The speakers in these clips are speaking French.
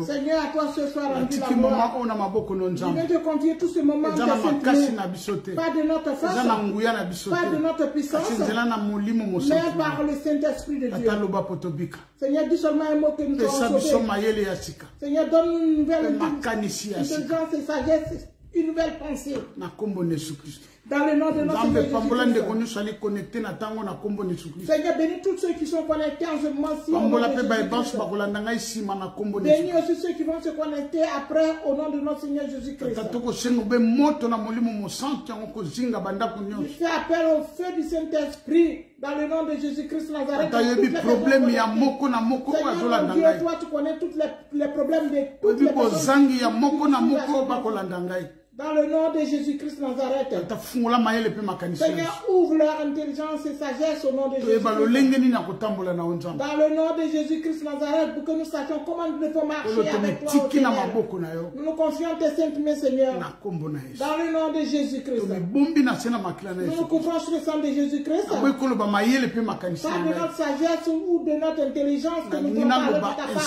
Seigneur, à toi ce soir, rendu la gloire. Je vais te confier tout ce moment de cette nuit. Pas de notre force, pas de notre puissance, mais par le Saint-Esprit de Dieu. Seigneur, dis seulement un mot que nous serons sauvés. Seigneur, donne-nous une nouvelle intelligence et sagesse, une nouvelle pensée. Dans le nom de notre Jésus-Christ. Seigneur, bénis tous ceux qui sont connectés en ce moment-ci. Bénis aussi ceux qui vont se connecter après au nom de notre Seigneur Jésus-Christ. Je fais appel au feu du Saint-Esprit dans le nom de Jésus-Christ Nazareth. Seigneur, mon Dieu, toi tu connais tous les problèmes de toutes les personnes. Dans le nom de Jésus-Christ Nazareth. Seigneur, ouvre leur intelligence et sagesse au nom de Jésus-Christ. Dans le nom de Jésus-Christ Nazareth, pour que nous sachions comment nous devons marcher avec toi. Nous nous confions tes saintes mains, Seigneur. Dans le nom de Jésus-Christ. Nous nous couvrons sur le sang de Jésus-Christ. Pas de notre sagesse ou de notre intelligence que nous voulons parler de ta part.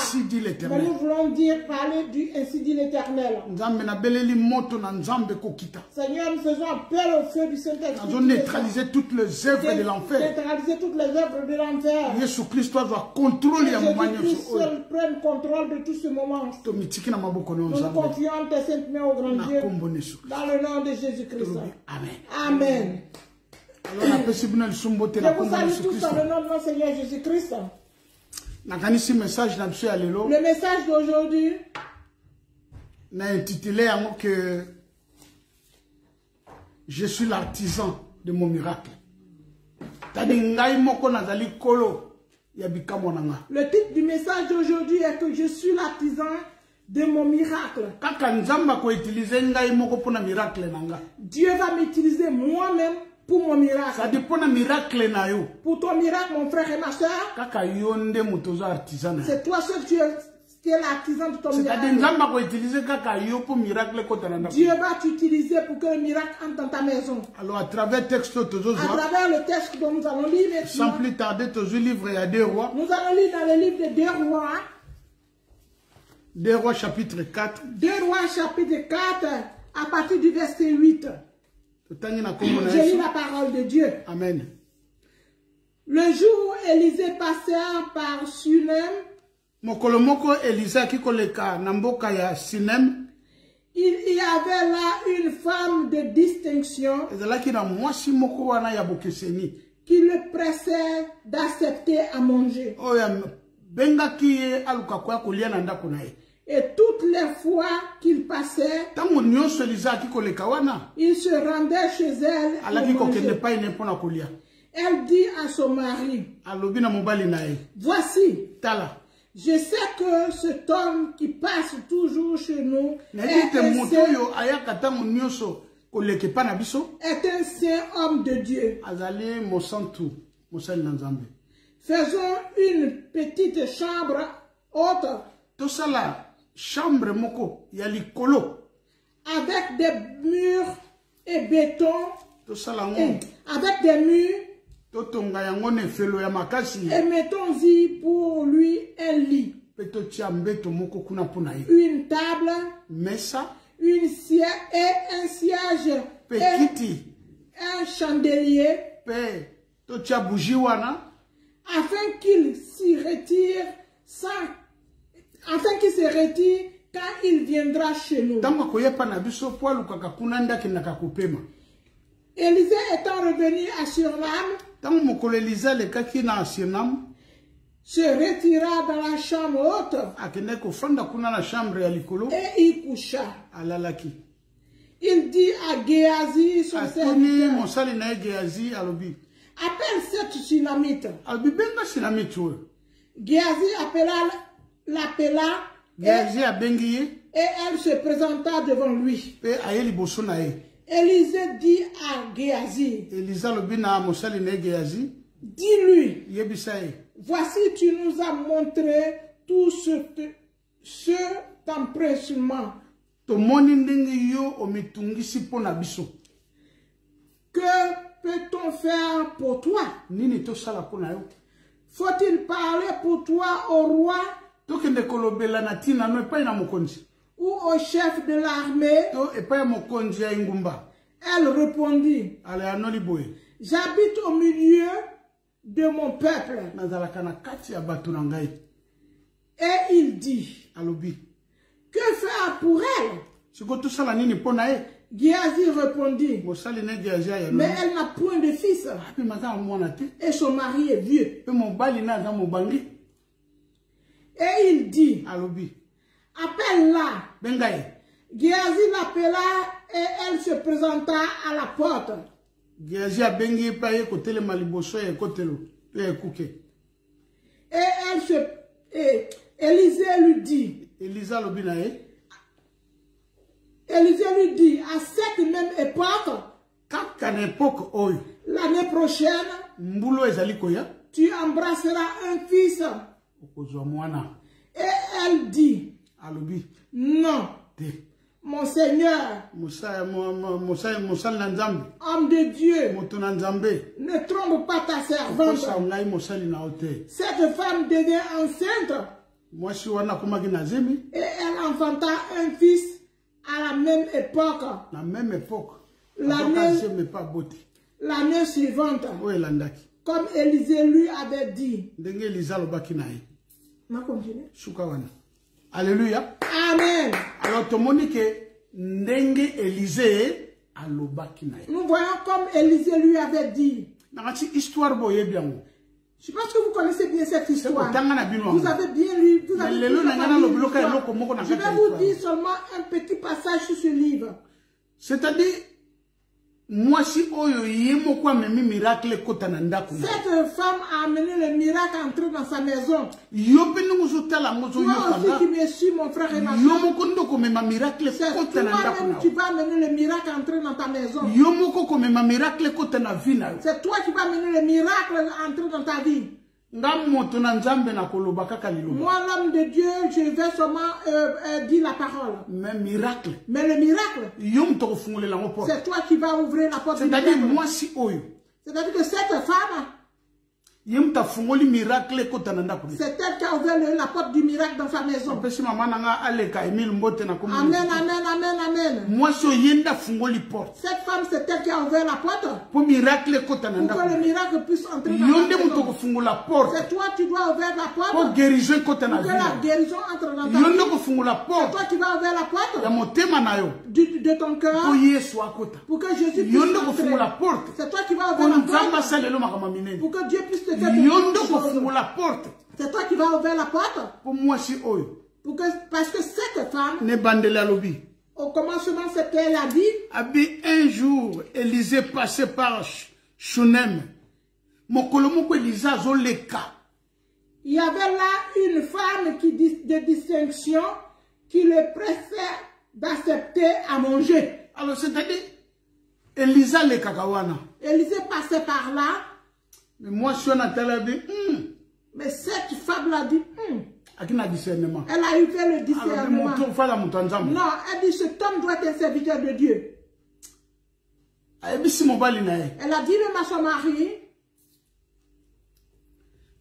Mais nous voulons parler du ainsi dit l'Éternel. Seigneur, nous faisons appel au feu du Saint-Esprit. Nous avons neutralisé toutes les œuvres de l'enfer. Neutraliser toutes les œuvres de l'enfer. Jésus-Christ doit contrôler Jésus-Christ seul prenne contrôle de tout ce moment. Nous nous confions tes saintes mains au grand Dieu. Dans le nom de Jésus-Christ. Amen. Amen. Je vous salue tous dans le nom de notre Seigneur Jésus-Christ. Le message d'aujourd'hui n'a intitulé que je suis l'artisan de mon miracle. Le titre du message d'aujourd'hui est que je suis l'artisan de mon miracle. Dieu va m'utiliser moi-même pour mon miracle. Pour ton miracle, mon frère et ma soeur, c'est toi seul qui est l'artisan de ton miracle. Dieu va t'utiliser pour que le miracle entre dans ta maison. Alors à travers le texte le texte dont nous allons lire maintenant, sans plus tarder, livre il y a 2 rois. Nous allons lire dans le livre de 2 rois. 2 rois chapitre 4. 2 rois chapitre 4 à partir du verset 8. Je lis la parole de Dieu. Amen. Le jour où Élisée passait par Sunem, il y avait là une femme de distinction qui le pressait d'accepter à manger. Et toutes les fois qu'il passait, il se rendait chez elle pour manger. Elle dit à son mari, voici, je sais que cet homme qui passe toujours chez nous est un saint homme de Dieu. Faisons une petite chambre haute avec des murs et béton, avec des murs, et mettons-y pour lui un lit, une table, une siège et un siège et un chandelier, afin qu'il se retire quand il viendra chez nous. Élisée étant revenu à Sunem, se retira dans la chambre haute et y coucha. Il dit à Géasi, son serviteur, appelle cette Sunamite. Géasi l'appela et elle se présenta devant lui. Élisée dit à Géasi, dis-lui, voici tu nous as montré tout cet empressement. Que peut-on faire pour toi? Faut-il parler pour toi au roi ou au chef de l'armée, elle répondit, j'habite au milieu de mon peuple. Et il dit, que faire pour elle? Géasi répondit, mais elle n'a point de fils et son mari est vieux. Et il dit, appelle-la. Géasi l'appela et elle se présenta à la porte. Et Élisée lui dit, à cette même époque, l'année prochaine, tu embrasseras un fils. Et elle dit, non, mon Seigneur, homme de Dieu, ne trompe pas ta servante. Cette femme devient enceinte. Et elle enfanta un fils à la même époque. L'année suivante, comme Élisée lui avait dit. Alléluia. Amen. Alors, tout le monde dit que Ndenge Élisée alobakinae. Nous voyons comme Élisée lui avait dit. Histoire boye bien. Je pense que vous connaissez bien cette histoire. Vous avez bien lu. Vous avez je vais vous dire seulement un petit passage sur ce livre. C'est-à-dire, moi si oyo yemo kwa memi miracle kota na ndako. Cette femme a amené le miracle entré dans sa maison. Yo pe nous otala mozo yo kanga. Moi aussi qui me suis mon frère et ma soeur. Yo moko ndoko mema miracle kota na ndako. Tu vas amener le miracle entré dans ta maison. Yo moko ko mema miracle kota na vie na yo. C'est toi qui vas amener le miracle entré dans ta vie. Moi, l'homme de Dieu, je vais seulement dire la parole. Mais miracle. Mais le miracle, c'est toi qui vas ouvrir la porte. C'est-à-dire, moi si oyo. C'est-à-dire que cette femme, c'est elle qui a ouvert la porte du miracle dans sa maison. Amen, amen, amen, amen. Cette femme, c'est elle qui a ouvert la porte. Pour que le miracle puisse entrer dans ta maison. C'est toi qui dois ouvrir la porte. Pour que la guérison entre dans ta maison. C'est toi qui vas ouvrir la porte de ton cœur. Pour que Jésus puisse entrer. C'est toi qui vas ouvrir la porte. Pour que Dieu puisse te faire des choses. C'est toi qui vas ouvrir la porte. Pour moi, si oyo. Parce que cette femme, ne bandela lobi. Au commencement, c'est qu'elle a dit. Un jour, Élisée passait par Shunem. Il y avait là une femme de distinction qui le pressait d'accepter à manger. Alors, c'est-à-dire, Élisée le kakawana. Élisée passait par là. Mais moi, je suis en mais cette femme l'a dit, elle a discernement. Elle a eu fait le discernement. Non, elle dit, cet homme doit être un serviteur de Dieu. Elle a dit même à son mari,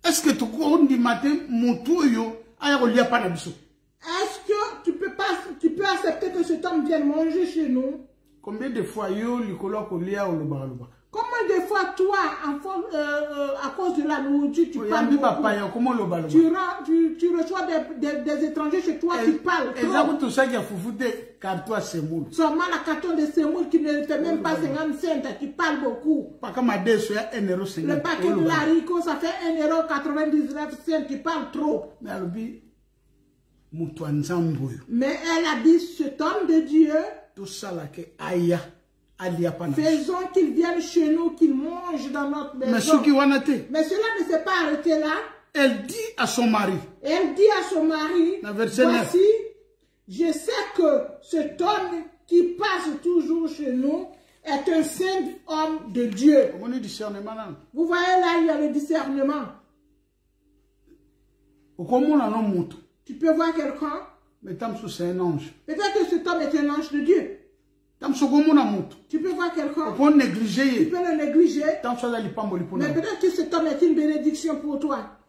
est-ce que tu crois du matin, est-ce que tu peux accepter que cet homme vienne manger chez nous? Combien de fois Combien de fois, toi, à cause de la nourriture, tu parles tu reçois des étrangers chez toi qui parlent trop. Seulement la carton de semoule qui ne fait même pas 50 cents, qui parle beaucoup. Le paquet de l'haricot, ça fait 1,99 €, qui parle trop. Mais elle a dit, cet homme de Dieu, faisons qu'il vienne chez nous, qu'il mange dans notre maison. Mais cela ne s'est pas arrêté là. Elle dit à son mari. Voici, je sais que cet homme qui passe toujours chez nous est un saint homme de Dieu. Vous voyez là, il y a le discernement. Tu peux voir quelqu'un. Peut-être que cet homme est un ange de Dieu. Tu peux voir quelqu'un, tu peux le négliger, mais peut-être que cet homme est une bénédiction pour toi.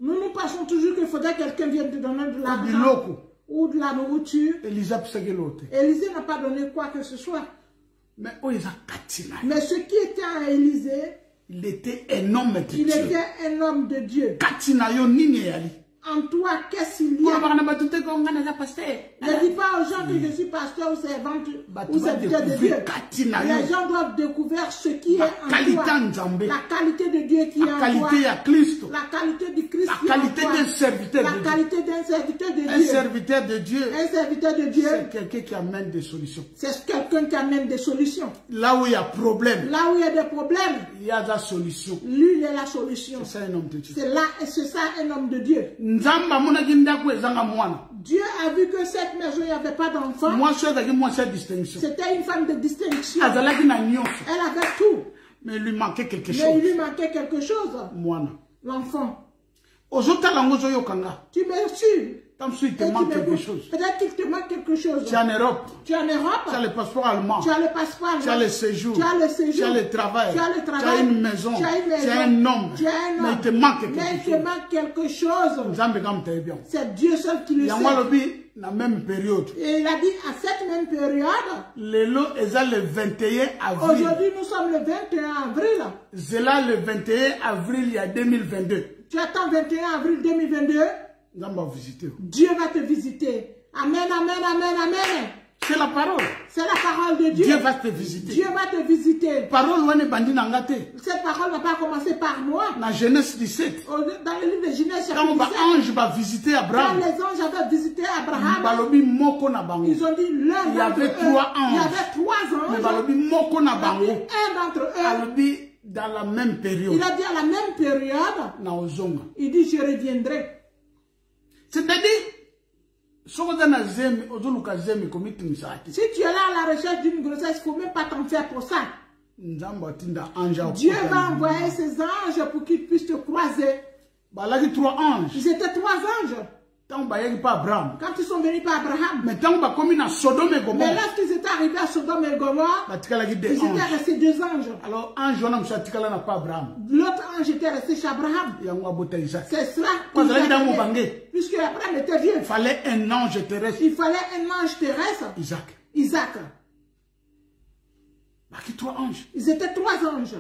Nous pensons toujours qu'il faudrait que quelqu'un vienne te donner de l'argent ou de la nourriture. Élisée n'a pas donné quoi que ce soit. Mais ce qui était à Élisée, il était un homme de Dieu. Il était un homme de Dieu. En toi, qu'est-ce qu'il y a? Ne dis pas aux gens que je suis pasteur ou servante ou serviteur de Dieu. Les gens doivent découvrir ce qui est en toi. La qualité de Dieu qui est en toi. La qualité du Christ. La qualité d'un serviteur de Dieu. La qualité d'un serviteur de Dieu. Un serviteur de Dieu. Un serviteur de Dieu. C'est quelqu'un qui amène des solutions. C'est quelqu'un qui amène des solutions. Là où il y a problème. Là où il y a des problèmes. Il y a la solution. Lui, il est la solution. C'est ça un homme de Dieu. C'est ça un homme de Dieu. Dieu a vu que cette maison, il n'y avait pas d'enfant. C'était une femme de distinction. Elle avait tout. Mais il lui manquait quelque chose. L'enfant. Tu me suis. Il te manque quelque chose. Peut-être qu'il te manque quelque chose. Tu es en Europe. Tu es en Europe. Tu as le passeport allemand. Tu as le passeport allemand. Tu as le séjour. Tu as le séjour. Tu as le travail. Tu as le travail. Tu as une maison. Tu as une maison. Tu as un homme. Tu as un homme. Mais il te manque quelque chose. C'est Dieu seul qui le sait. La même période. Et il a dit à cette même période. Le 21 avril. Aujourd'hui, nous sommes le 21 avril. C'est là le 21 avril, il y a 2022. Tu attends 21 avril 2022. Dieu va te visiter. Amen, amen, amen, amen. C'est la parole. C'est la parole de Dieu. Dieu va te visiter. Dieu va te visiter. Parole cette parole n'a pas commencé par moi. Dans Genèse 17. Dans le livre de Genèse quand l'ange va visiter Abraham. Quand les anges avaient visité Abraham. Ils ont dit l'un il y avait 3 anges. Il y avait 3 anges. Un d'entre eux. Dans la même période. Il a dit à la même période. Il dit je reviendrai. C'est-à-dire, si tu es là à la recherche d'une grossesse, il ne faut même pas t'en faire pour ça. Dieu va envoyer ses anges pour qu'ils puissent te croiser. Ils étaient 3 anges. Quand ils sont venus par Abraham. Mais lorsqu'ils étaient arrivés à Sodome et Gomorrhe, ils étaient restés 2 anges. Alors, l'autre ange était resté chez Abraham. C'est cela. Puisque Abraham était vieux. Il fallait un ange terrestre. Isaac. Ils étaient 3 anges.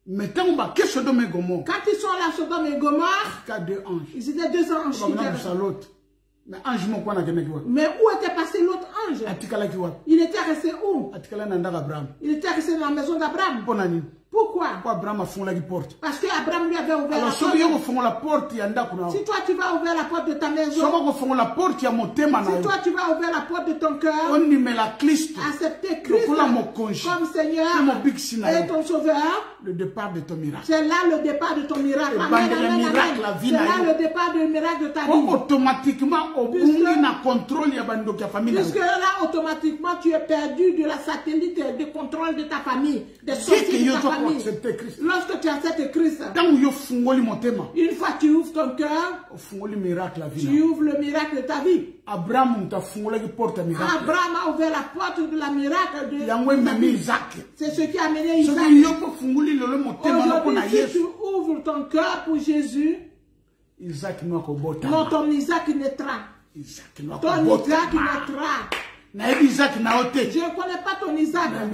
Mais quand ils sont là à Sodome et Gomorrhe, ils étaient 2 anges. Mais où était passé l'autre ange? Il était resté où? Il était resté dans la maison d'Abraham. Pourquoi? Parce qu'Abraham lui avait ouvert la porte. Si toi tu vas ouvrir la porte de ta maison, si toi tu vas ouvrir la porte de ton cœur, accepter Christ comme Seigneur et ton Sauveur, le départ de ton miracle. C'est là le départ de ton miracle. C'est là le départ du miracle de ta vie. Automatiquement, puisque là, automatiquement, tu es perdu de la satellite de contrôle de ta famille, des sorties de ta famille. Lorsque tu acceptes Christ, une fois tu ouvres ton cœur, tu ouvres le miracle de ta vie. Abraham a ouvert la porte de la miracle de Isaac. C'est ce qui a amené Isaac. Aujourd'hui, si tu ouvres ton cœur pour Jésus, non, ton Isaac naîtra. Ton Isaac naîtra. Je ne connais pas ton Isaac. Mais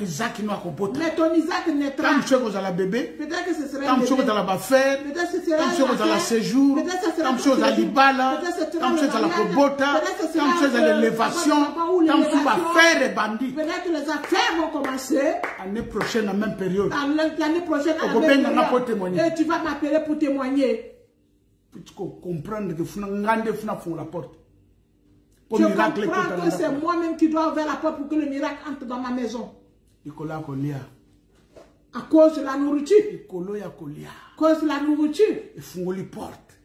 ton Isaac naîtra. Peut-être que ce sera un bébé. Peut-être que ce sera un séjour. Peut-être que ce sera un libala. Peut-être que ce sera l'élévation. Peut-être que les affaires vont commencer. L'année prochaine, à la même période. L'année prochaine, à la même période. Et tu vas m'appeler pour témoigner. Pour comprendre que la porte. Je comprends que c'est moi-même qui dois ouvrir la porte pour que le miracle entre dans ma maison. À cause de la nourriture. À cause de la nourriture.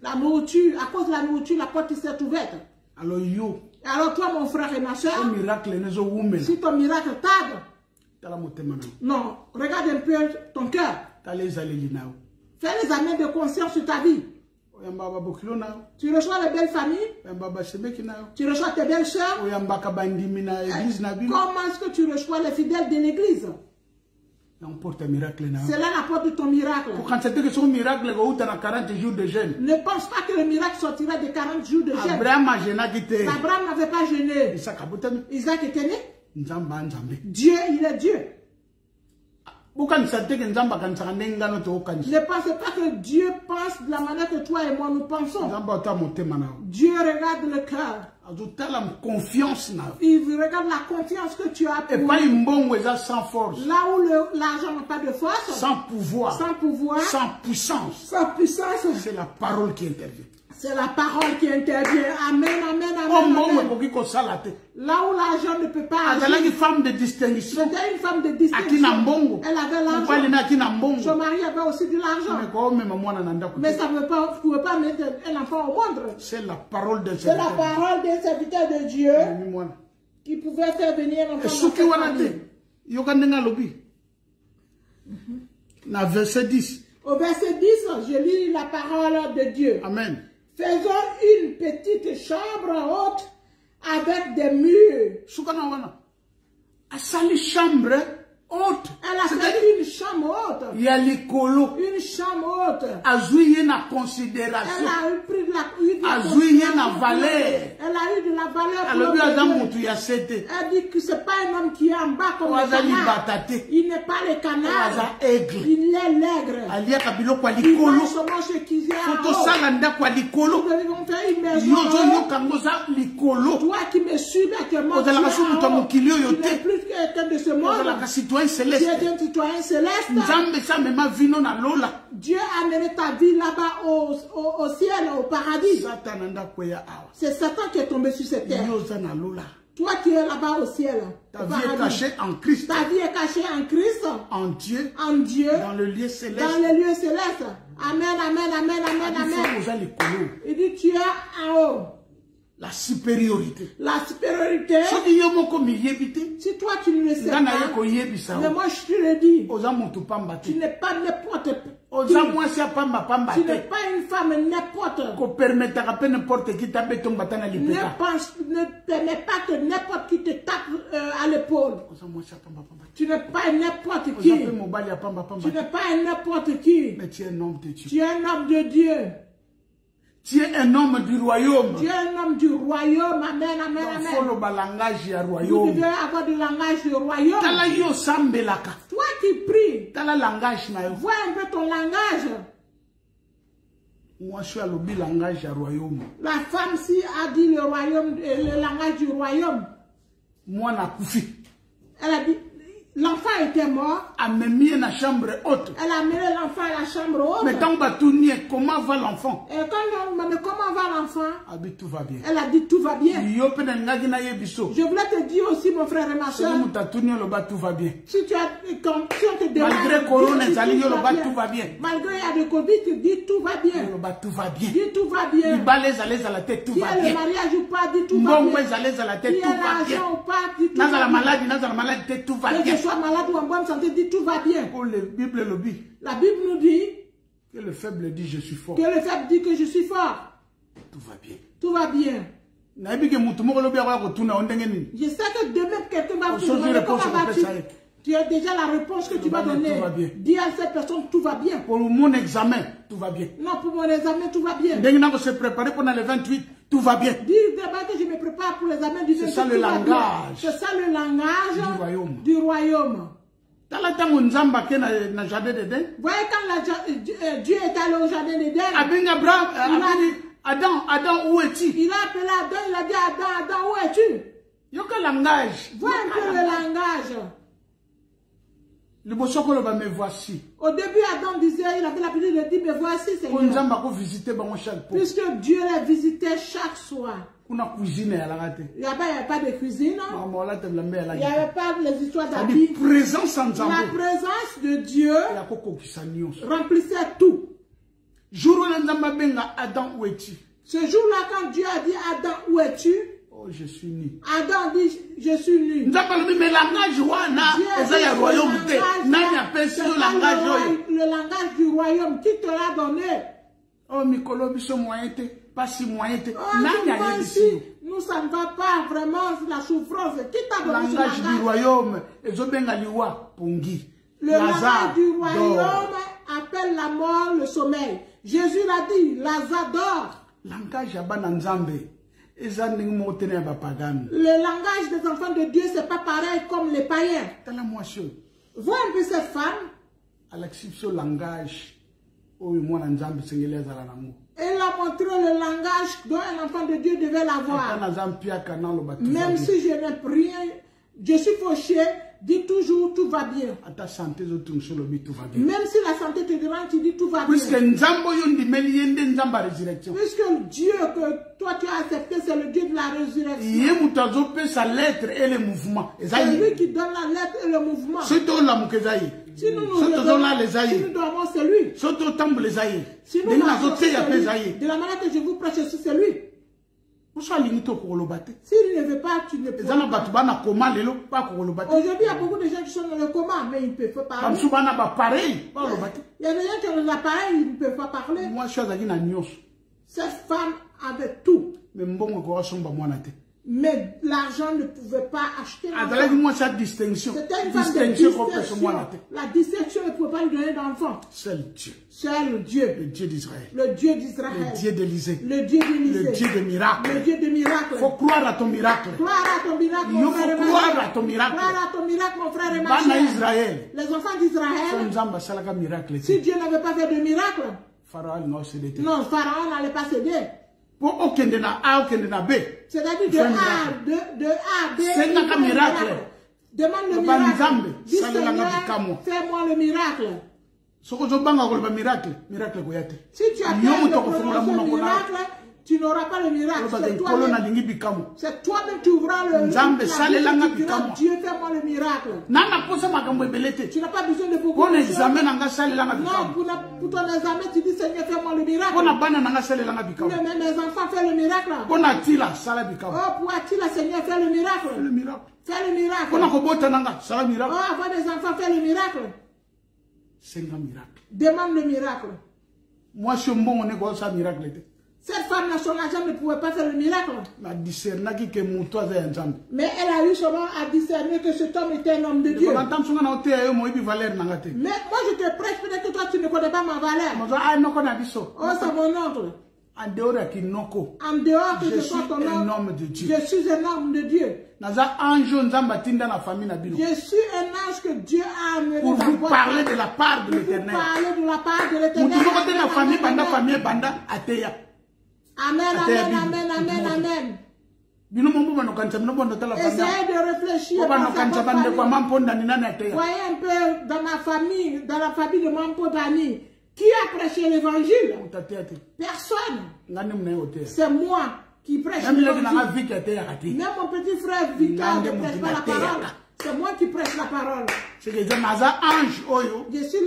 La nourriture, à cause de la nourriture, la porte s'est ouverte. Alors toi, mon frère et ma soeur, si ton miracle tarde, non, regarde un peu ton cœur. Fais les examens de conscience sur ta vie. Tu reçois les belles familles. Tu reçois tes belles sœurs. Comment est-ce que tu reçois les fidèles de l'église? C'est là la porte de ton miracle. Ne pense pas que le miracle sortira de 40 jours de jeûne. Abraham n'avait pas jeûné. Isaac était né. Dieu, il est Dieu. Ne pensez pas que Dieu pense de la manière que toi et moi nous pensons. Dieu regarde le cœur. Il regarde la confiance que tu as pour lui. Sans force. Là où l'argent n'a pas de force. Sans pouvoir. Sans pouvoir. Sans puissance. Sans puissance. C'est la parole qui intervient. C'est la parole qui intervient. Amen, amen, amen. Là où l'argent ne peut pas agir. C'était une femme de distinction. C'était une femme de distinction. Elle avait l'argent. Son mari avait aussi de l'argent. Mais ça ne pouvait pas mettre un enfant au monde. C'est la parole d'un serviteur. C'est la parole d'un serviteur de Dieu qui pouvait faire venir un enfant dans sa famille. Verset 10. Au verset 10, je lis la parole de Dieu. Amen. Faisons une petite chambre haute avec des murs. A sali chambre haute. Elle a fait une chambre haute. Il y a l'écolo. Une chambre haute. Azouye na considération. Elle a pris de la Azouye na valeur. Elle a eu de la valeur. Elle dit que c'est pas un homme qui est en bas comme le canard. Il n'est pas le canard. Il est l'aigle. Il a seulement ce qui est en haut. Nous devons faire une maison. Toi qui me suis actuellement, tu n'es plus quelqu'un de ce monde. Tu es un citoyen céleste. Dieu a amené ta vie là-bas au ciel, au paradis. C'est Satan qui est tombé sur cette terre. Toi qui es là-bas au ciel. Ta vie est cachée en Christ. Ta vie est cachée en Christ. En Dieu. En Dieu. Dans le lieu céleste. Dans le lieu céleste. Amen, amen, amen, amen, amen. Il dit tu es en haut. La supériorité. La supériorité. Si toi tu ne le sais pas, mais moi je te le dis, tu n'es pas n'importe qui. Tu n'es pas une femme n'importe. Ne permets pas que n'importe qui te tape à l'épaule. Tu n'es pas n'importe qui. Tu n'es pas n'importe qui. Mais tu es un homme de Dieu. Tu es un homme de Dieu. Tu es un homme du royaume. Tu es un homme du royaume. Amen, amen, amen. Vous devez avoir du langage du royaume. Toi qui pries, vois un peu ton langage. Moi, je suis à l'objet langage du royaume. La femme ci a dit le royaume, le langage du royaume. Moi, na koufi. Elle a dit. L'enfant était mort. Elle a mis la chambre haute. Elle a mis l'enfant à la chambre haute. Mais comment va l'enfant? Et quand on me comment va l'enfant? Tout va bien. Elle a dit tout va bien. Je voulais te dire aussi, mon frère et ma soeur. Tout va bien. Si tu as, si on te demande, malgré Corona, tout va bien. Malgré il y a des Covid, tu dis tout va bien. Tout va bien. Dis tout va bien. Il balèze à l'aise à la tête, tout va bien. Il y a le mariage ou pas, dis tout va bien. Il y a l'argent ou pas, dis tout va bien. La maladie, tout va bien. Soit malade ou en bonne santé, dit tout va bien. Oh, la Bible nous dit que le faible dit je suis fort. Que le faible dit que je suis fort. Tout va bien. Tout va bien. Je sais que demain quelqu'un va vous demander comment vas-tu. Tu as déjà la réponse que tu vas donner. Dis à cette personne tout va bien. Pour mon examen, tout va bien. Non, pour mon examen, tout va bien. Dès se préparer pour le 28, tout va bien. Dis d'abord que je me prépare pour l'examen du 28. C'est ça le langage. C'est ça le langage du royaume. Voyez quand Dieu est allé au jardin d'Éden. Adam, où es-tu? Il a appelé Adam, il a dit Adam, où es-tu? Quel langage? Vois un peu le langage. Me voici. Au début, Adam disait, il avait l'habitude de dire, me voici, Seigneur. Puisque Dieu l'a visité chaque soir. Il n'y avait pas de cuisine. Il n'y avait pas les histoires d'habits. La présence de Dieu remplissait tout. Ce jour-là, quand Dieu a dit, Adam, où es-tu? Oh, je suis nu. Adam dit, je suis nu. Le langage du royaume, qui te l'a donné? Oh, pas si moyen. Nous, ça ne va pas vraiment la souffrance. Qui t'a donné ce langage du royaume? Le langage du royaume appelle la mort le sommeil. Jésus l'a dit, Lazare dort. Langage yabana nzambe. Le langage des enfants de Dieu, c'est pas pareil comme les païens. Vois un peu cette femme. Elle a montré le langage dont un enfant de Dieu devait l'avoir. Même si je n'ai rien, je suis fauché, dis toujours tout va bien. Même si la santé te dérange, tu dis tout va bien. Puisque Dieu que toi tu as accepté, c'est le Dieu de la résurrection. C'est lui qui donne la lettre et le mouvement. Si nous dormons, c'est lui. Si nous marchons, c'est lui. De la manière que je vous prêche aussi, c'est lui. S'il ne veut pas, tu ne peux pas. Aujourd'hui, il y a beaucoup de gens qui sont dans le coma, mais ils ne peuvent pas parler. Il y a des gens qui ont des appareils, ils ne peuvent pas parler. Cette femme avait tout. Mais l'argent ne pouvait pas acheter. C'était une femme de distinction. La distinction ne pouvait pas lui donner d'enfant. Seul Dieu. Seul Dieu. Le Dieu d'Israël. Le Dieu d'Israël. Le Dieu d'Élysée. Le Dieu d'Élysée. Le Dieu de miracle. Le Dieu de miracle. Il faut croire à ton miracle. Croire à ton miracle, mon frère et ma croire à ton miracle. Croire à ton miracle, mon frère et ma soeur. Israël. Les enfants d'Israël. Si Dieu n'avait pas fait de miracle, non, Pharaon n'allait pas céder. C'est-à-dire de A, B. C'est un miracle. Demande le miracle. Dis Seigneur, fais-moi le miracle. Si tu as peur de prononcer le miracle, tu n'auras pas le miracle. C'est toi-même qui ouvras le miracle. Dieu, fais-moi le miracle. Tu n'as pas besoin de beaucoup de choses. Non, pour ton examen, tu dis Seigneur, fais-moi le miracle. Mais mes enfants, fais le miracle. Oh, pour Attila, Seigneur, fais le miracle. Fais le miracle. Oh, avoir des enfants, fais le miracle. Demande le miracle. Moi, je suis bon, on est quoi ça miracle. Cette femme, son argent ne pouvait pas faire le miracle. Mais elle a eu seulement à discerner que cet homme était un homme de Dieu. Mais moi, je te prêche, peut-être que toi, tu ne connais pas ma valeur. Oh, c'est mon oncle. En dehors que je sois ton homme de Dieu. Je suis un homme de Dieu. Je suis un ange que Dieu a amené pour vous parler de la part de l'Éternel. Amen, amen, amen, amen, amen. Essayez de réfléchir. Voyez un peu dans ma famille, dans la famille de Mampo Dani, qui a prêché l'évangile? Personne. C'est moi qui prêche l'évangile. Même mon petit frère Victor ne prêche pas la parole. C'est moi qui prêche la parole. Je suis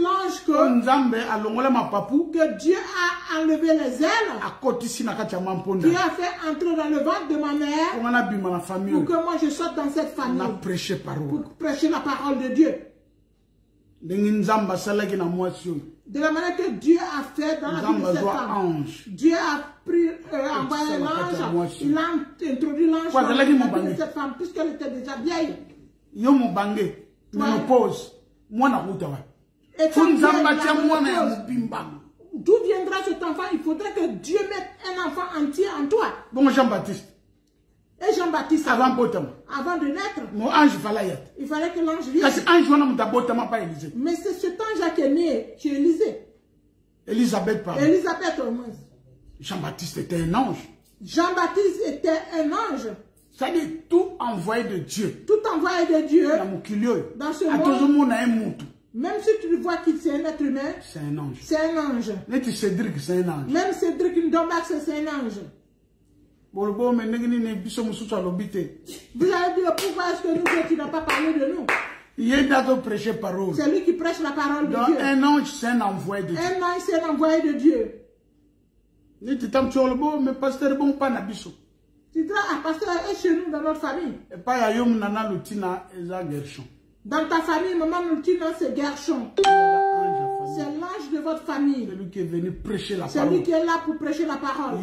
l'ange que Dieu a enlevé les ailes, qui a fait entrer dans le ventre de ma mère pour que moi je sorte dans cette famille pour prêcher la parole de Dieu. De la manière que Dieu a fait dans la vie de cette femme. Dieu a pris, envoyé l'ange, il a introduit l'ange dans la vie de cette femme puisqu'elle était déjà vieille. Yo mo bange, ménopause, moi na routawa. D'où viendra cet enfant? Il faudrait que Dieu mette un enfant entier en toi. Bon, Jean-Baptiste. Et Jean-Baptiste, avant de naître, il fallait que l'ange vienne. Mais c'est cet ange qui est né chez Élisée. Elisabeth, pardon. Elisabeth au moins. Jean-Baptiste était un ange. Jean-Baptiste était un ange. C'est-à-dire tout envoyé de Dieu. Tout envoyé de Dieu. Dans ce monde. Même si tu vois qu'il c'est un être humain. C'est un ange. C'est un ange. Même Cédric, c'est un ange. Même Cédric Ndombac, c'est un ange. Vous allez dire pourquoi est-ce que nous, tu n'as pas parlé de nous? C'est lui qui prêche la parole de Dieu. Un ange, c'est un envoyé de Dieu. Un ange, c'est un envoyé de Dieu. Mais pasteur, bon, pas nabiso. Tu diras, ah, pasteur est chez nous dans notre famille. Dans ta famille, maman Lutina, c'est Gershon. C'est l'ange de votre famille. C'est lui qui est venu prêcher la parole. C'est lui qui est là pour prêcher la parole.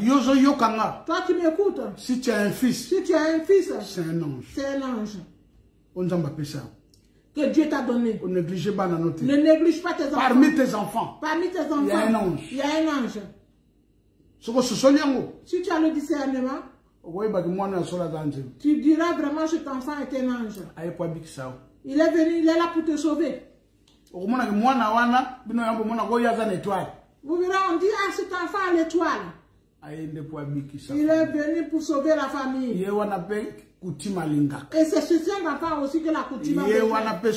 Toi, tu m'écoutes. Si tu as un fils, c'est un ange. C'est un ange. que Dieu t'a donné. Ne néglige pas tes enfants. Parmi tes enfants, il y a un ange. Si tu as le discernement, tu diras vraiment cet enfant est un ange. Il est venu, il est là pour te sauver. Vous verrez, on dit, ah, cet enfant a l'étoile. Il est venu pour sauver la famille. Et c'est ce enfant aussi que la coutume a fait. C'est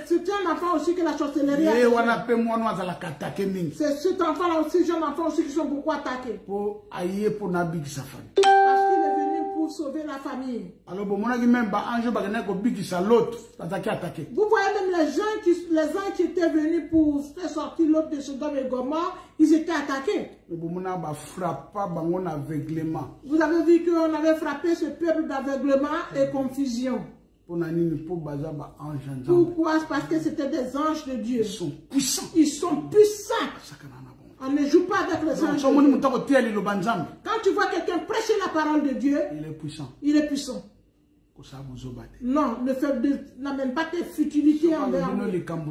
ce enfant aussi que la sorcellerie a fait. C'est cet enfant-là aussi, jeune enfant aussi qui sont beaucoup attaqués. Parce qu'il est venu pour sauver la famille. Vous voyez même les gens qui étaient venus pour faire sortir l'autre de Sodome et Gomorrhe, ils étaient attaqués. Vous avez vu qu'on avait frappé ce peuple d'aveuglement et confusion. Pourquoi? Parce que c'était des anges de Dieu. Ils sont puissants. Ils sont puissants. On ne joue pas avec les anges. Quand tu vois quelqu'un prêcher la parole de Dieu, il est puissant. Il est puissant. Non, n'amène pas tes futilités envers lui. Quand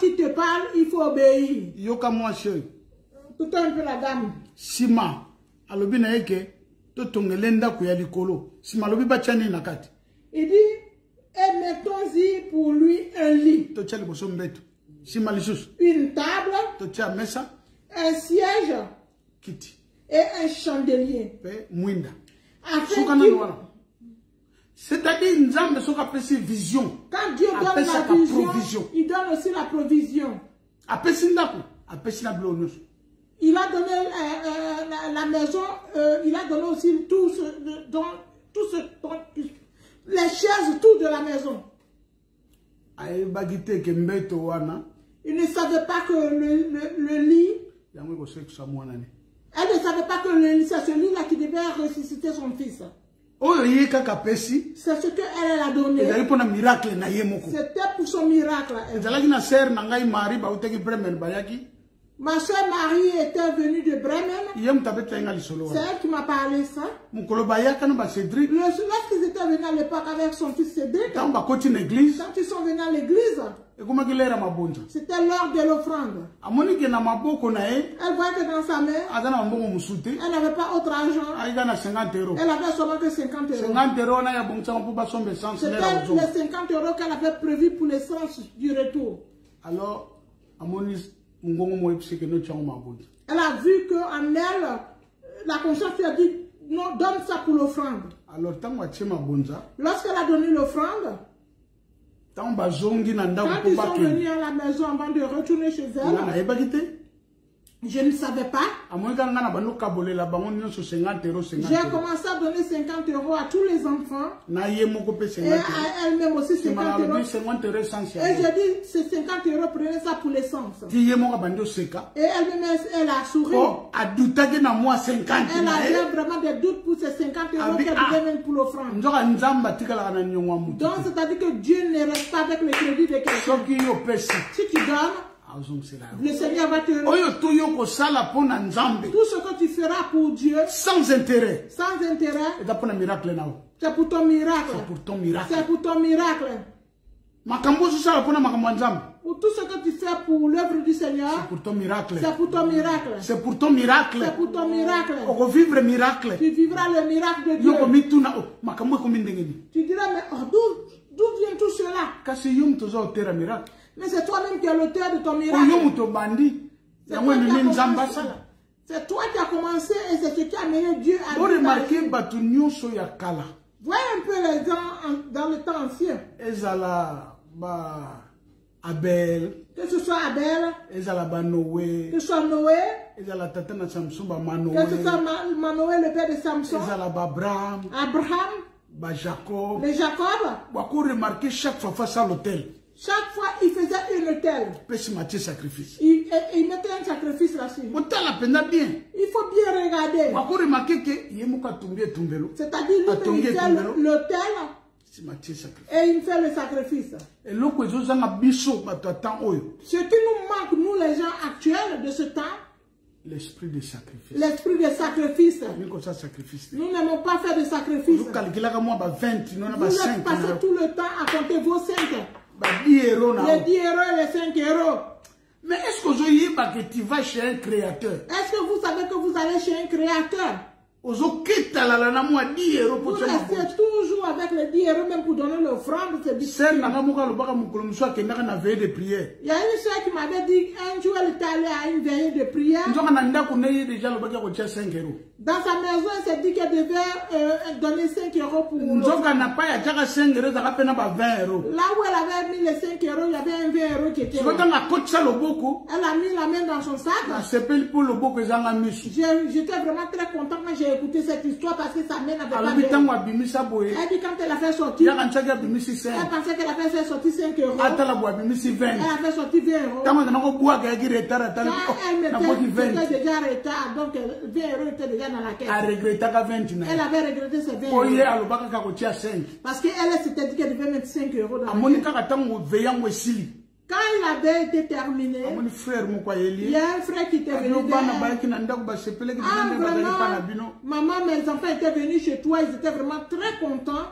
il te parle, il faut obéir. Tout un peu la dame. Sima, alobina eke, to tongelenda kuyali kolo. Sima lobi bachani nakati. Il dit, et mettons-y pour lui un lit. To chali boso mbeto. Sima lisus. Une table. To cha mesa. Un siège. Kiti. Et un chandelier. Pe mwinda. C'est-à-dire, Nzambe soka pesi vision. Quand Dieu donne la vision, il donne aussi la provision. Il a donné la maison, il a donné aussi tout ce les chaises, tout de la maison. Il ne savait pas que le lit, elle ne savait pas que le lit, c'est celui-là qui devait ressusciter son fils. C'est ce qu'elle a donné. C'était pour son miracle. Ma soeur Marie était venue de Bremen. C'est elle qui m'a parlé ça. Lorsqu'ils étaient venus à l'époque avec son fils Cédric, quand ils sont venus à l'église, c'était l'heure de l'offrande. Elle voyait que dans sa main, elle n'avait pas autre argent. Elle avait seulement que 50 €. C'était les 50 € qu'elle avait prévu pour l'essence du retour. Alors, elle a vu qu'en elle, la conscience lui a dit, non, donne ça pour l'offrande. Lorsqu'elle a donné l'offrande, quand ils sont venus à la maison avant de retourner chez elle, je ne savais pas. J'ai commencé à donner 50 € à tous les enfants. Et à elle-même aussi 50 €. Et j'ai dit, ces 50 €, prenez ça pour l'essence. Et elle-même, elle a souri. Elle avait vraiment des doutes pour ces 50 € qu'elle devait même pour l'offrande. Donc, c'est-à-dire que Dieu ne reste pas avec le crédit de quelqu'un. Si tu donnes, le Seigneur va te remercier. Tout ce que tu feras pour Dieu, sans intérêt, c'est pour ton miracle. C'est pour ton miracle. Pour tout ce que tu fais pour l'œuvre du Seigneur, c'est pour ton miracle. C'est pour ton miracle. C'est pour ton miracle. C'est pour ton miracle. On va vivre miracle. Tu vivras le miracle de Dieu. Tu diras, mais d'où vient tout cela? Mais c'est toi-même qui es l'auteur de ton miracle. C'est toi qui as commencé et c'est ce qui a mené Dieu à Dieu. Voyez un peu les gens dans le temps ancien. Abel. Que ce soit Abel. Que ce soit Noé. Que ce soit Manoé, le père de Samson. Abraham. Jacob. Les Jacob. Vous remarquez chaque fois face à l'autel. Chaque fois, il faisait une autel. Il mettait un sacrifice là-dessus. Il faut bien regarder. C'est-à-dire, lui, il fait l'autel et il fait le sacrifice. Ce qui nous manque, nous les gens actuels de ce temps, L'esprit de sacrifice. L'esprit de sacrifice. Sacrifice. Nous n'aimons pas faire de sacrifice. Vous passez tout le temps à compter vos 5. Les 10 euros et les 5 euros. Mais est-ce que tu vas chez un créateur? Est-ce que vous savez que vous allez chez un créateur? Vous restez toujours avec les 10 euros même pour donner l'offrande. C'est difficile. Il y a une soeur qui m'avait dit un jour elle était allée à une veillée de prière. Dans sa maison, elle s'est dit qu'elle devait donner 5 euros pour l'offrande. Là où elle avait mis les 5 euros, il y avait un 20 euros qui était là. Elle a mis la main dans son sac. J'étais vraiment très content quand j'ai écouté cette histoire parce que sa main n'avait pas d'air. Elle dit quand elle a fait sortir, elle pensait qu'elle avait fait sortir 5 euros. Elle a fait sortir 20 euros. Quand elle était déjà en retard, donc 20 euros étaient déjà dans la caisse. Elle avait regretté ses 20 euros. Parce qu'elle s'était dit qu'elle devait mettre 5 euros dans la caisse. Quand il avait été terminé, il y a un frère qui était venu. Maman, mes enfants étaient venus chez toi, ils étaient vraiment très contents.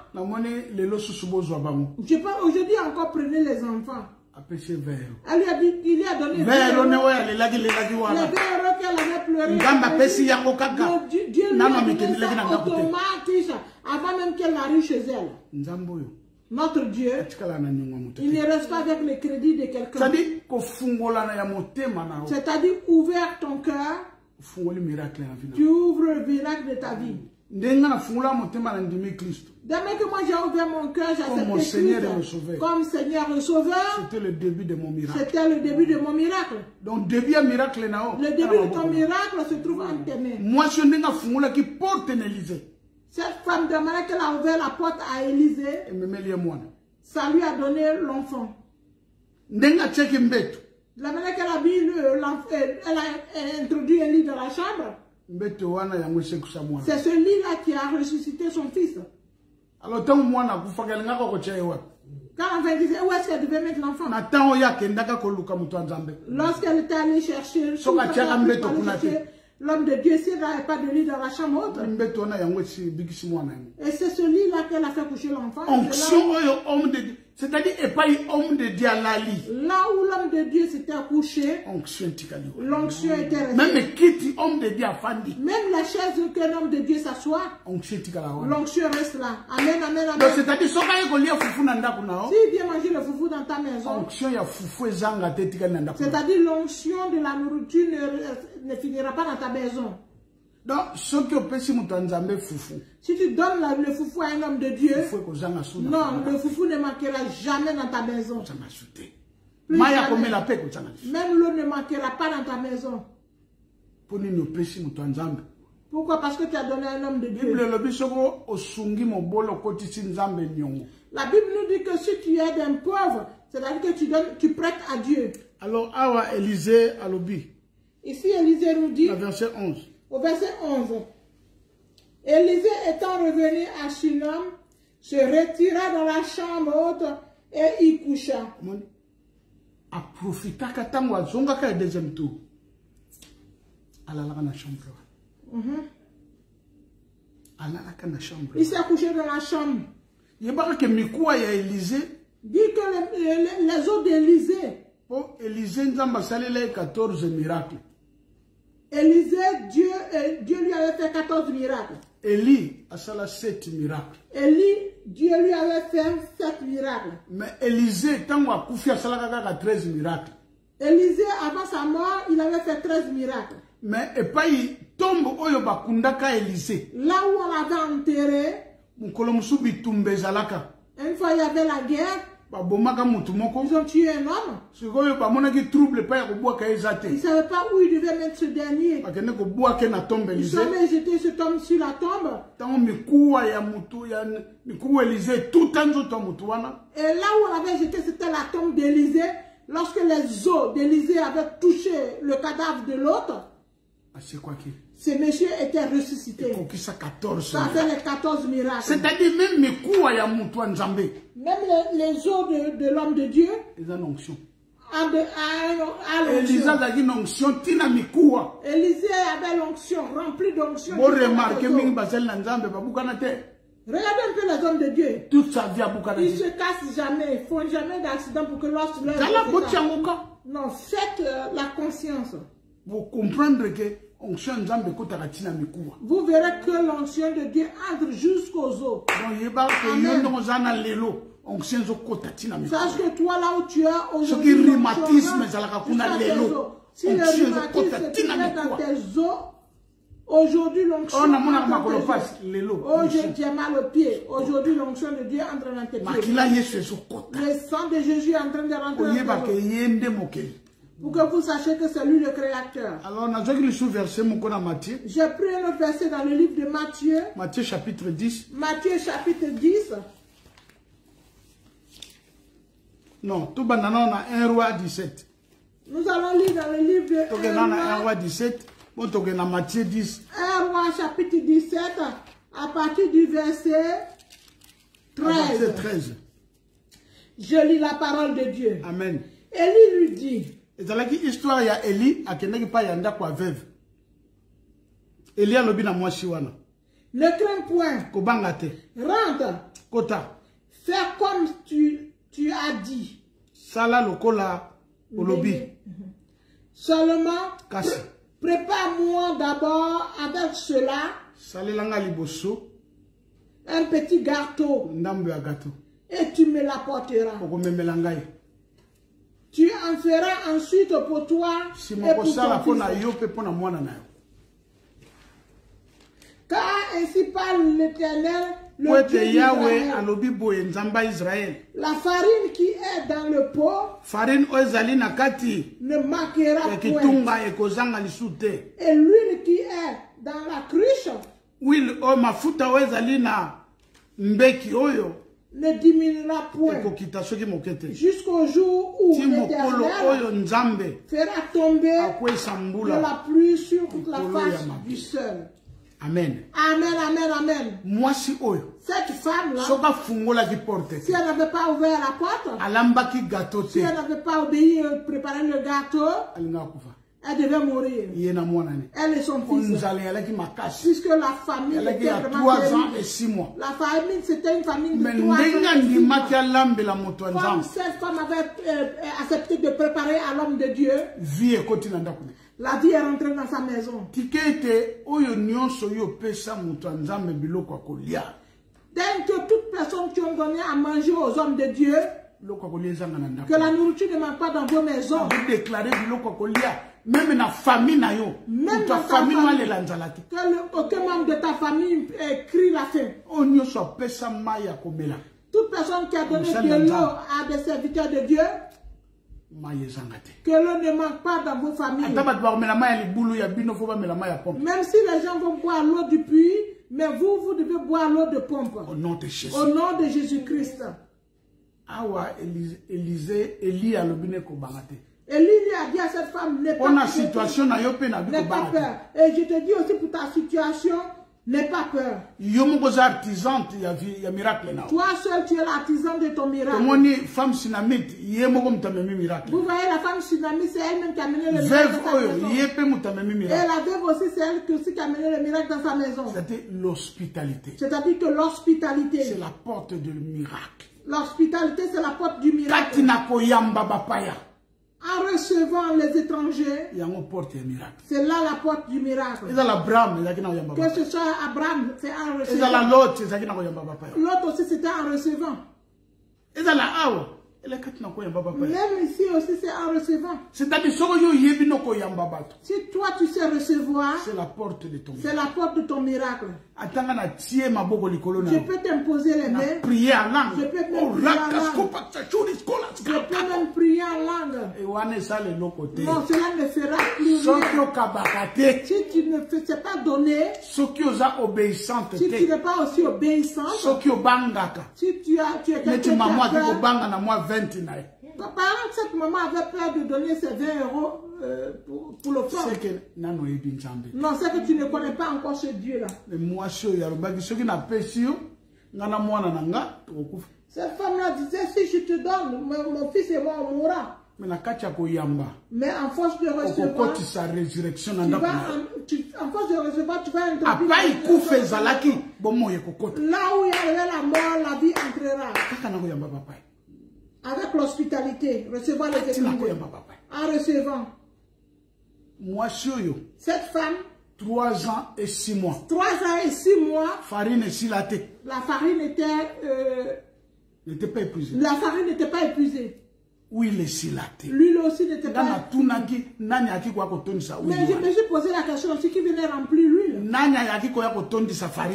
Aujourd'hui encore, prenez les enfants. Elle lui a dit, il lui a donné 20 euros. Les 20 euros qu'elle avait pleuré. Dieu lui a donné ça automatique avant même qu'elle arrive chez elle. Notre Dieu, il ne reste pas avec le crédit de quelqu'un. C'est-à-dire, ouvert ton cœur, tu ouvres le miracle de ta vie. Dès que moi j'ai ouvert mon cœur, j'ai accepté Christ comme Seigneur et Sauveur. C'était le début de mon miracle. C'était le début de mon miracle. Donc, début de miracle, le début de ton miracle se trouve en tes mains. Moi, je suis un qui porte Élysée. Cette femme demandait qu'elle a ouvert la porte à Élysée. Ça lui a donné l'enfant. La manière qu'elle a mis elle a introduit un lit dans la chambre. C'est ce lit-là qui a ressuscité son fils. Alors, quand l'enfant disait, où est-ce qu'elle devait mettre l'enfant? Lorsqu'elle était allée chercher l'homme de Dieu, s'il n'avait pas de lit dans la chambre haute. Et c'est ce lit-là qu'elle a fait coucher l'enfant. C'est-à-dire, et pas homme de Dieu à la lit. Là où l'homme de Dieu s'était couché, l'onction était restée. Même qui homme de Dieu a fandi. Même la chaise où qu'un homme de Dieu s'assoit, l'onction reste là. Amen, amen, amen. C'est-à-dire, si viens manger le foufou dans ta maison, c'est-à-dire l'onction de la nourriture ne finira pas dans ta maison. Donc, si tu donnes le foufou à un homme de Dieu, non, le foufou ne manquera jamais dans ta maison. Même l'eau ne manquera pas dans ta maison. Pourquoi? Parce que tu as donné à un homme de Dieu. La Bible nous dit que si tu aides un pauvre, c'est-à-dire que tu prêtes à Dieu. Alors, Awa Élisée Alobi. Ici, Élisée nous dit, verset 11. Au verset 11, Élisée étant revenu à Shunem, se retira dans la chambre haute et y coucha. A profité quand on a zonga ka deuxième tour. Ala la na chambre. Ala la na chambre. Il s'est couché dans la chambre. Il y a que Mikoua ya Élisée. Dit que les eaux d'Élisée. Pour Élisée nzamba salele 14 miracles. Élisée, Dieu lui avait fait 14 miracles. Élie a fait 7 miracles. Élie, Dieu lui avait fait 7 miracles. Mais Élisée, tant qu'on a couffé, il a 13 miracles. Élisée, avant sa mort, il avait fait 13 miracles. Mais et pas il tombe oyo bakundaka Élisée. Là où on l'avait enterré, une fois il y avait la guerre. Ils ont tué un homme. Ils ne savaient pas où ils devaient mettre ce dernier. Ils avaient jeté cet homme sur la tombe. Et là où on avait jeté, c'était la tombe d'Élisée. Lorsque les os d'Élisée avaient touché le cadavre de l'autre, ce monsieur était ressuscité. Ça fait les 14 miracles. C'est-à-dire même les coups à Yamoutou Nzambé. Même les os de l'homme de Dieu. Ils ont onction. Élisée avait une onction tina mikuwa. Élisée avait l'onction, remplie d'onction. Vous remarquez mingi basel na nzambe babukana te. Regardez un peu les hommes de Dieu. Toute sa vie à bukana. Ils se cassent jamais, ils font jamais d'accident pour que lorsque leur non, faites la conscience. Vous comprendre que onction nzambe kotaka tina mikuwa. Vous verrez que l'onction de Dieu entre jusqu'aux os. Donc yeba que yondo zana lelo. Sache que toi là où tu as aujourd'hui, si le rhumatisme est dans tes os, aujourd'hui l'onction entre j'ai mal au pied, aujourd'hui l'onction de Dieu entre dans tes pieds. Le sang de Jésus est en train de rentrer dans tes os. Pour que vous sachiez que c'est lui le créateur. Alors, j'ai pris un autre verset dans le livre de Matthieu. Matthieu chapitre 10. Matthieu chapitre 10. Non, tout banana on a 1 roi 17. Nous allons lire dans le livre de 1 roi 17. Bon, tu as Matthieu 10. 1 roi chapitre 17 à partir du verset 13. Je lis la parole de Dieu. Amen. Élie lui dit. Et dans l'histoire, il y a Élie à Kenaki pa yanda kwa veuve. Élie a lobi na mwasi wana. Ne crains point. Kobangate. Rentre. Kota. Fais comme tu as dit. Sala lokola olobi. Seulement, prépare-moi d'abord avec cela Salelanga liboso. Un petit gâteau. Ndambe ya gâteau. Et tu me l'apporteras. Tu en feras ensuite pour toi et pour ton fils. Car ainsi parle l'Éternel, le Dieu d'Israël. La farine qui est dans le pot ne manquera point. Et l'huile qui est dans la cruche ne diminuera point jusqu'au jour où l'Éternel fera tomber de la pluie sur toute la face du sol. Amen. Amen, amen, amen. Moi si oyo. Cette femme-là, si elle n'avait pas ouvert la porte, si elle n'avait pas obéi et préparé le gâteau, elle devait mourir. Elle et son fils. Puisque la famille était vraiment 3 ans et 6 mois. La famille, c'était une famille de 3 ans et 6 mois. Comme cette femme avait accepté de préparer à l'homme de Dieu, la vie est rentrée dans sa maison. Dès que toute personne qui ont donné à manger aux hommes de Dieu, que la nourriture ne manque pas dans vos maisons. Même dans la famille, même ta famille, aucun membre de ta famille crie la faim. Toute personne qui a donné de l'eau à des serviteurs de Dieu, que l'eau ne manque pas dans vos familles. Même si les gens vont boire l'eau du puits, mais vous devez boire l'eau de pompe. Au nom de Jésus. Au nom de Jésus-Christ. Élie a lobiné ko bangate. Élie lui a dit à cette femme, n'aie pas peur. Et je te dis aussi pour ta situation, n'aie pas peur. Toi seul, tu es l'artisan de ton miracle. Vous voyez la femme tsunamite, c'est elle-même qui a mené le miracle dans sa maison. Et la veuve aussi, c'est elle qui a mené le miracle dans sa maison. C'est l'hospitalité. C'est-à-dire que l'hospitalité, c'est la porte du miracle. L'hospitalité, c'est la porte du miracle. En recevant les étrangers, c'est là la porte du miracle. Que ce soit Abraham, c'est en recevant. L'autre aussi, c'était en recevant. Même ici aussi, c'est en recevant. C'est-à-dire, si toi tu sais recevoir, c'est la porte de ton miracle. C'est la porte de ton miracle. Je peux t'imposer les mains. Prier en langue. Je peux même prier en langue. Non, cela ne fera plus rien. Si tu ne sais pas donner, si tu n'es pas aussi obéissante, si tu es quelqu'un qui a peur, par exemple, cette maman avait peur de donner ses 20 € pour le fond. Non, c'est que tu ne connais pas encore ce Dieu-là. Cette femme-là disait, si je te donne, mon fils et moi, on mourra. Mais en force de recevoir, tu vas en force de recevoir, tu vas entrer. Là où il y a la mort, la vie entrera. Avec l'hospitalité, recevoir les bénédictions. En recevant. Cette femme, 3 ans et 6 mois. 3 ans et 6 mois. Farine et silaté. La farine n'était pas épuisée. La farine n'était pas épuisée. Oui, il est silaté. L'huile aussi n'était pas épuisée. Mais je me suis posé la question aussi qui venait remplir l'huile. Qui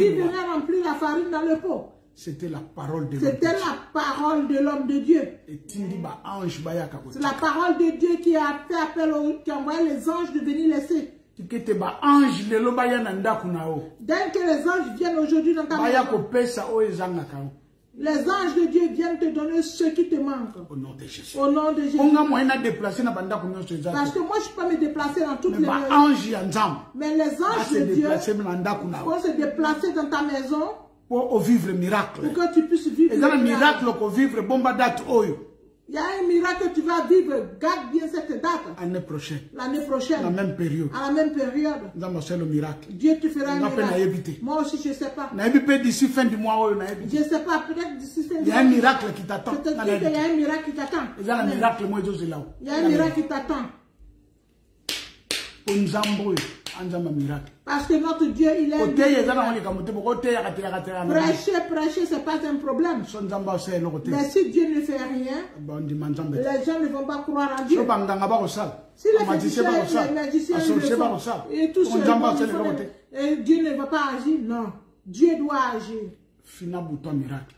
venait remplir la farine dans le pot. C'était la parole de l'homme. C'était la parole de l'homme de Dieu. C'est la parole de Dieu qui a fait appel, qui a envoyé les anges de venir laisser. Dès que les anges viennent aujourd'hui dans ta maison, les anges de Dieu viennent te donner ce qui te manque. Au nom de Jésus. Au nom de Jésus. Parce que moi, je ne peux pas me déplacer dans toutes les maisons. Mais les anges de Dieu vont se déplacer dans ta maison pour vivre le miracle. Pour que tu puisses vivre le miracle. Il y a un miracle que tu vas vivre. Garde bien cette date. L'année prochaine. L'année prochaine. À la même période. À la même période. Le miracle. Dieu te fera un miracle. Moi aussi, je ne sais pas. D'ici fin du mois. Je ne sais pas. Peut-être d'ici fin du mois. Il y a un miracle qui t'attend. Peut-être qu'il y a un miracle qui t'attend. Il y a un miracle qui t'attend. Parce que notre Dieu, il est... Prêcher, ce n'est pas un problème. Mais si Dieu ne fait rien, les gens ne vont pas croire en Dieu. Si les magiciens le font, et tout ça, et Dieu ne va pas agir, non. Dieu doit agir.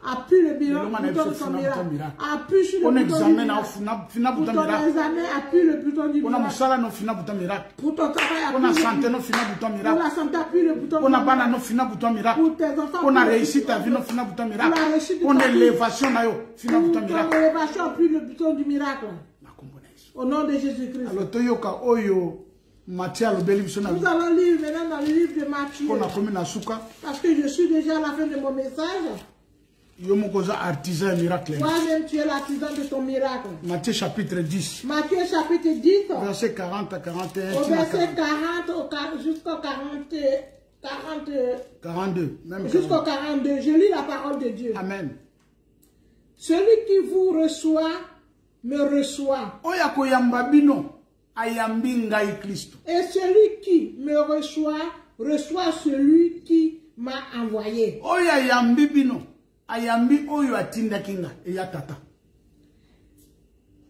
Appuie le bouton de ton miracle. Appuie sur le bouton du miracle. Pour ton examen, appuie le bouton du miracle. Pour ton travail, appuie le bouton du miracle. Pour la santé, appuie le bouton du miracle. Pour tes enfants, pour la réussite, appuie le bouton du miracle. Pour l'élévation, appuie le bouton du miracle. Pour l'élévation, appuie le bouton du miracle. Au nom de Jésus-Christ. Nous allons lire maintenant dans le livre de Matthieu. Parce que je suis déjà à la fin de mon message. Toi-même, tu es l'artisan de ton miracle. Matthieu chapitre 10. Matthieu chapitre 10. Verset 40 à 41. Au verset 40 jusqu'au 42. Jusqu'au 42. Je lis la parole de Dieu. Amen. Celui qui vous reçoit, me reçoit. Et celui qui me reçoit, reçoit celui qui m'a envoyé.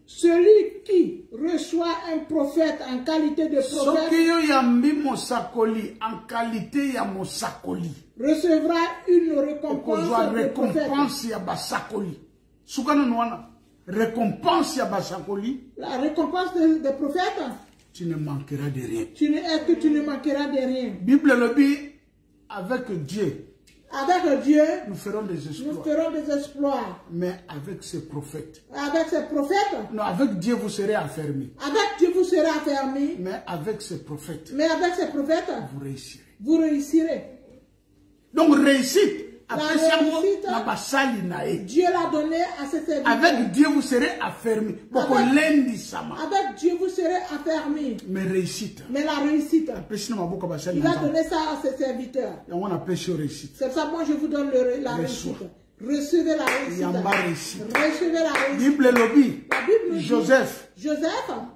Celui qui reçoit un prophète en qualité de prophète recevra une récompense de prophète. La récompense des prophètes. Tu ne manqueras de rien. Tu ne manqueras de rien. Bible le dit, avec Dieu. Avec Dieu, nous ferons des exploits. Nous ferons des exploits. Mais avec ces prophètes. Avec ces prophètes. Non, avec Dieu vous serez affermis. Avec Dieu vous serez affermis. Mais avec ces prophètes. Mais avec ces prophètes. Vous réussirez. Vous réussirez. Donc réussite. La réussite, Dieu l'a donné à ses serviteurs. Avec Dieu, vous serez affermis. Avec Dieu, vous serez affermis. Mais réussite. Mais la réussite, il a donné ça à ses serviteurs. C'est ça, moi je vous donne la réussite. Recevez la réussite. Recevez la réussite. Bible la Bible dit, Joseph,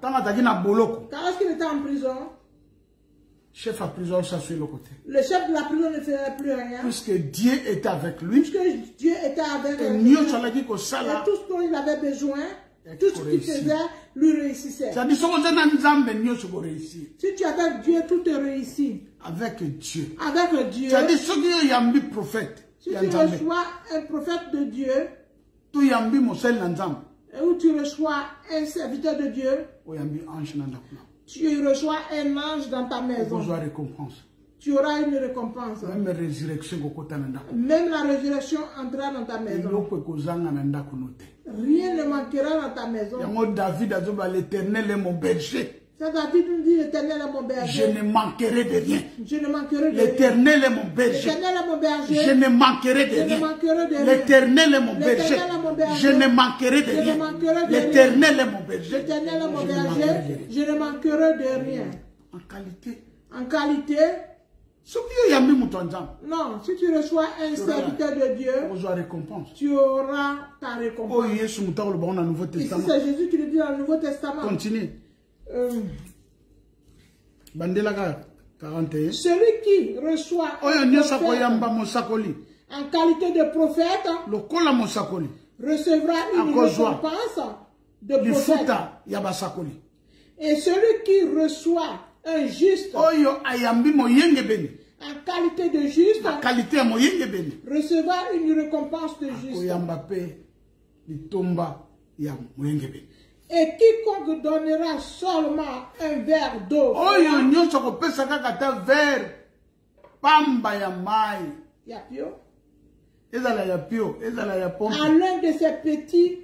quand est-ce qu'il était en prison, chef à prison s'assoit le côté. Le chef de la prison ne ferait plus rien. Puisque Dieu était avec lui. Puisque Dieu était avec lui. Et tout ce dont il avait besoin, tout ce qu'il faisait, lui réussissait. Si tu es avec Dieu, tout te réussit. Avec Dieu. Avec Dieu. Si tu reçois un prophète de Dieu, et où tu reçois un serviteur de Dieu, tu reçois un ange dans ta maison. Tu auras une récompense. Même la résurrection entrera dans ta maison. Rien ne manquera dans ta maison. David a dit, l'Éternel est mon berger. Ça, David nous dit, l'Éternel est mon berger. Je ne manquerai de rien. Je ne manquerai de rien. L'Éternel est mon berger. L'Éternel est mon berger. Je ne manquerai de rien. L'Éternel est mon berger. Je ne manquerai de rien. L'Éternel est mon berger. L'Éternel est mon berger. Je ne manquerai de rien. En qualité. En qualité. Non, si tu reçois un serviteur de Dieu, tu auras ta récompense. Et c'est Jésus qui le dit dans le Nouveau Testament. Continue. Celui qui reçoit en qualité de prophète recevra une récompense de prophète. Et celui qui reçoit un juste en qualité de juste recevra une récompense de juste. Et quiconque donnera seulement un verre d'eau à l'un de ses petits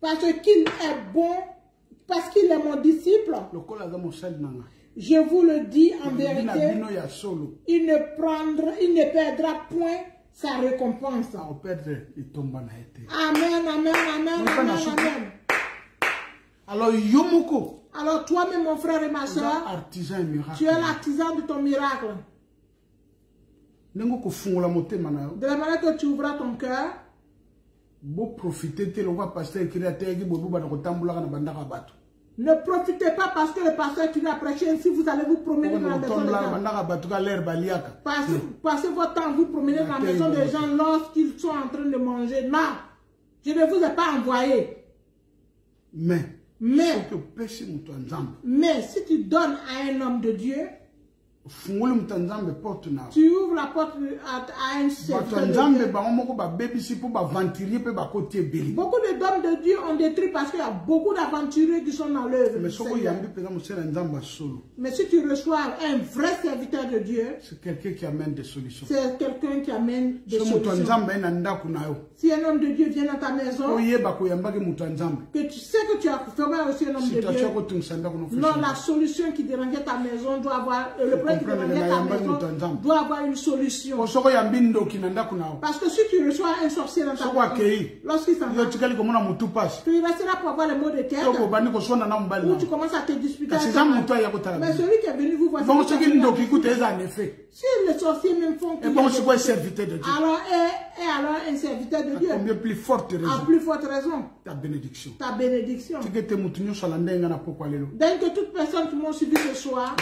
parce qu'il est bon, parce qu'il est mon disciple, je vous le dis en vérité, il ne perdra point sa récompense. Amen, amen, amen, amen, amen. Alors toi-même, mon frère et ma soeur, tu es l'artisan de ton miracle. De la manière que tu ouvras ton cœur, ne profitez pas parce que le pasteur qui l'a prêché ainsi, vous allez vous promener dans la maison des gens. Passez votre temps, vous promenez dans la maison des gens lorsqu'ils sont en train de manger. Non, je ne vous ai pas envoyé. Mais si tu donnes à un homme de Dieu, tu ouvres la porte à un serviteur de Dieu. Beaucoup d'hommes de Dieu ont détruit parce qu'il y a beaucoup d'aventuriers qui sont dans l'œuvre. Mais si tu reçois un vrai serviteur de Dieu, c'est quelqu'un qui amène des solutions. C'est quelqu'un qui amène des solutions. Si un homme de Dieu vient dans ta maison, que tu sais que tu as formé aussi un homme de Dieu, non, la solution qui dérangeait ta maison doit avoir le problème qui dérangeait ta maison doit avoir une solution. Parce que si tu reçois un sorcier dans ta maison, lorsqu'il s'en va, tu resteras pour avoir les mots de tête, ou tu commences à te disputer. Mais celui qui est venu vous voir, si les sorciers même font que alors un serviteur de Dieu, à plus forte raison. À plus forte raison. Ta bénédiction. Ta bénédiction. Dès que toute personne qui m'a suivi ce soir,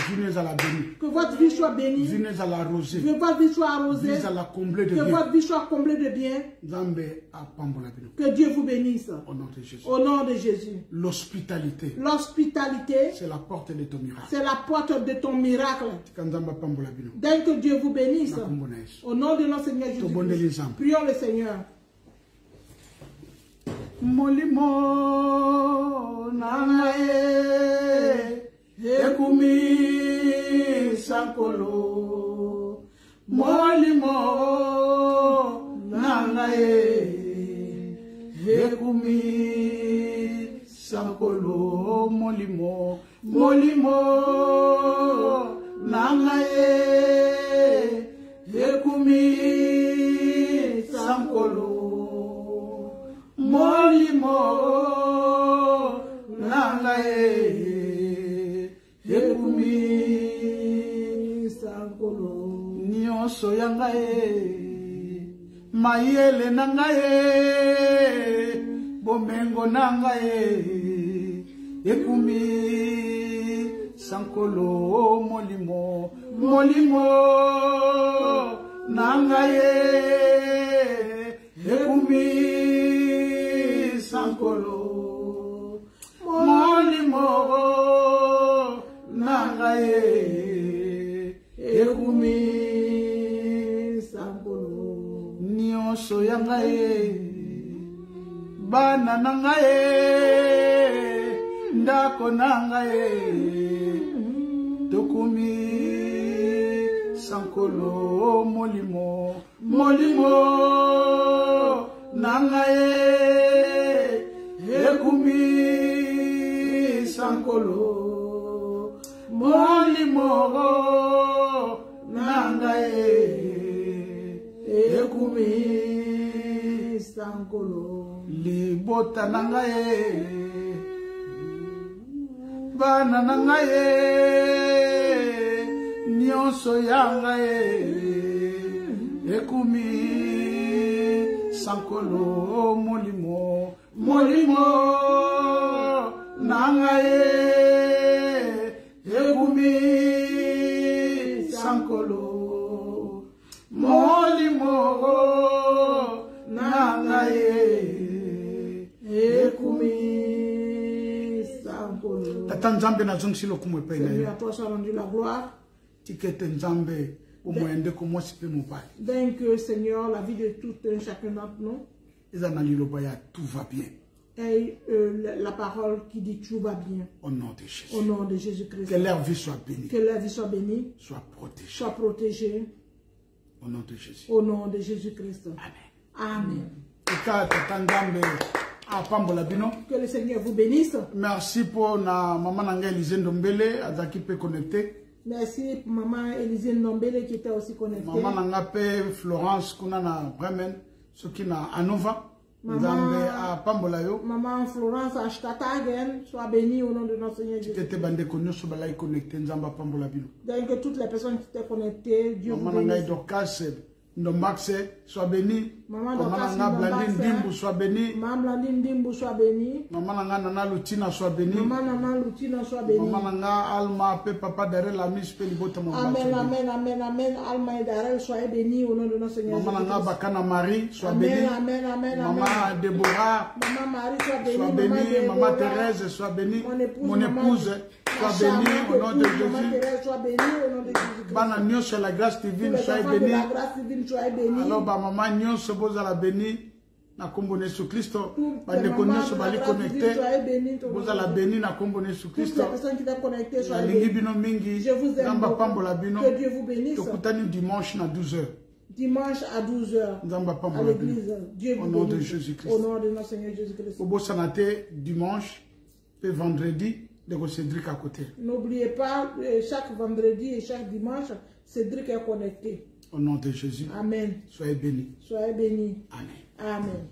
que votre vie soit bénie, que votre vie soit arrosée, que votre vie soit comblée de bien, que Dieu vous bénisse. Au nom de Jésus. L'hospitalité. L'hospitalité, c'est la porte de ton miracle. C'est la porte de ton miracle. Dès que Dieu vous bénisse. Au nom de notre Seigneur Jésus. Prions le Seigneur. Molimo nangae ekumi sankolo. Molimo nangae ekumi sankolo. Molimo nangae ekumi sankolo. Molimo nangae ekumi sankolo. Nyonso yangae mayele nangae bomengo nangae ekumi sankolo. Molimo nangae ekumi sankolo. Molimo nangae ekumi sankolo. Nyonso yangae bana nangae ndako nangae tokumi sankolo. Molimo nangae ekumi sankolo molimoro nangae ekumi sankolo libota nangae bana nangae nyonso yangae ekumi sankolo molimo nangae ekumi sankolo molimo nangae ekumi sankolo. Tata Nzambe na zongi silo kumwe pe na yo. À toi soit rendu la gloire. Tikete Nzambe omoyende ko mwasi pe mobali. Thank you Seigneur, la vie de tout un chacun d'entre nous. Ezana liloba ya tout va bien. Et la parole qui dit tout va bien. Au nom de Jésus. Au nom de Jésus-Christ. Que leur vie soit bénie. Que leur vie soit bénie. Soit protégée. Soit protégée. Au nom de Jésus. Au nom de Jésus-Christ. Amen. Amen. Que le Seigneur vous bénisse. Merci pour na maman Nanga Élisée Ndombele azaki pe connecté. Merci pour maman Élisée Ndombele qui était aussi connectée. Maman Nanga pe Florence kuna na Bremen, ce qui na Anova. Maman Florence Ashtatagen, sois bénie au nom de notre Seigneur Jésus. Donc toutes les personnes qui étaient connectées, Dieu vous bénisse. Maman soit bénie. Maman Blandine Dimbu soit bénie. Maman Blandine Dimbu soit bénie. Maman Nana Lutina soit bénie. Maman Nana Lutina soit bénie. Maman Nana Alma pe papa Darel la mise pe libota mon. Amen amen amen amen. Alma et Darel soyez bénis au nom de notre Seigneur. Maman Nana Bakana Marie soit bénie. Amen amen amen. Maman Déborah. Maman Marie soit bénie. Maman Thérèse soit bénie. Mon épouse soit bénie au nom de Jésus. Maman Thérèse soit bénie au nom de Jésus. Bananio sur la grâce divine soyez bénie. Alors bah maman Nyon se pose à la bénie na kombone sur Christo ba de konyo so bali connecté vous à la bénie na kombone sur Christo toutes les personnes qui sont connectées soient bénies. Je vous aime que Dieu vous bénisse. Tokutani dimanche na 12h. Dimanche à 12h à l'église. Dieu vous bénisse. Au nom de Jésus-Christ. Au nom de notre Seigneur Jésus-Christ. Au beau sanate dimanche et vendredi de Cédric à côté. N'oubliez pas chaque vendredi et chaque dimanche Cédric est connecté. Au nom de Jésus. Amen. Soyez bénis. Soyez bénis. Amen. Amen.